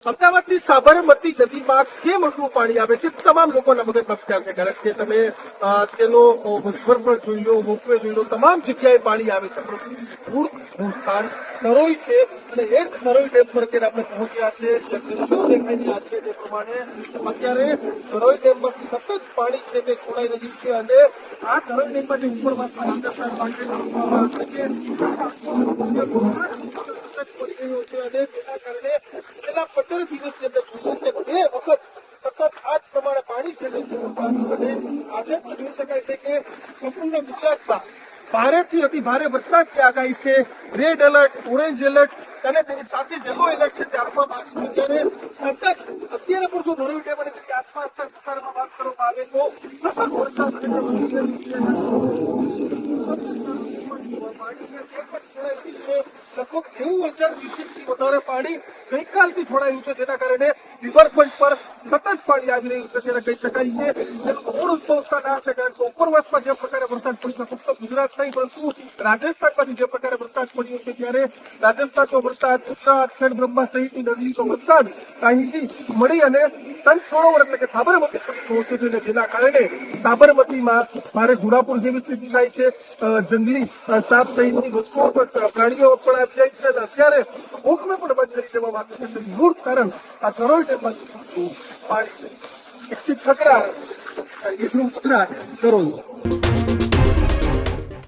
અમદાવાદની સાબરમતી નદીમાં કેમ એટલું પાણી આવે છે તમામ લોકોના મગજમાં વિચાર છે કારણ કે તમે તેનો રિવરફ્રન્ટ જોઈ લો, રોપવે જોઈ લો, તમામ જગ્યાએ પાણી આવે છે. મૂળ સ્થાન નરોઈ છે અને એ જ નરોઈ ડેમ પર અત્યારે આપણે પહોંચ્યા છે. જે દ્રશ્યો દેખાઈ રહ્યા છે તે પ્રમાણે અત્યારે નરોઈ ડેમમાંથી સતત પાણી છે તે છોડાઈ રહ્યું છે અને આ નરોઈ ડેમમાં જે ઉપરવાસમાં રાજસ્થાન માટે પડી રહ્યો છે અને તેના કારણે છેલ્લા 15 દિવસની અંદર જોયું કે 2 વખત સતત આ જ પ્રમાણે પાણી છે અને આજે પણ જોઈ શકાય છે કે સંપૂર્ણ ગુજરાતમાં ભારેથી અતિ ભારે વરસાદની આગાહી છે. રેડ એલર્ટ, ઓરેન્જ એલર્ટ અને તેની સાથે યલો એલર્ટ છે તે આપવામાં આવ્યું છે. ત્યારે સતત અત્યારે પણ જો નરોઈ ડેમ અને તેની આસપાસના વિસ્તારમાં વાત કરવામાં આવે તો સતત વરસાદ છે તે વધી રહ્યું છે. પાણી છે તે પણ છોડાઈ રહ્યું છે. લગભગ 90,000 વધારે પાણી ગઈકાલથી છોડાયું છે જેના કારણે રિવરફ્રન્ટ પર સતત પાણી આવી રહ્યું છે. તેને કહી શકાય કે તેનું મૂળ ઉદ્ભવસ્થાન આ છે કારણ કે ઉપરવાસમાં જે પ્રકારે વરસાદ પડ્યો છે ફક્ત ગુજરાત નહીં પરંતુ રાજસ્થાનમાંથી જે પ્રકારે વરસાદ પડ્યો છે ત્યારે રાજસ્થાનનો વરસાદ, ગુજરાત, ખેડબ્રહ્મા સહિતની નદીનો વરસાદ અહીંથી મળી અને સંત સરોવર એટલે કે સાબરમતી સુધી પહોંચે છે જેના કારણે સાબરમતીમાં ભારે ઘોડાપુર જેવી સ્થિતિ થાય છે. જંગલી સાપ સહિતની વસ્તુઓ પર પ્રાણીઓ પણ આવી જાય છે અને અત્યારે ભૂખને પણ બંધ કરી દેવામાં આવ્યું છે. મૂળ કારણ આ નરોઈ ડેમમાંથી પાણી વિકસિત ખકરા નરોઈ.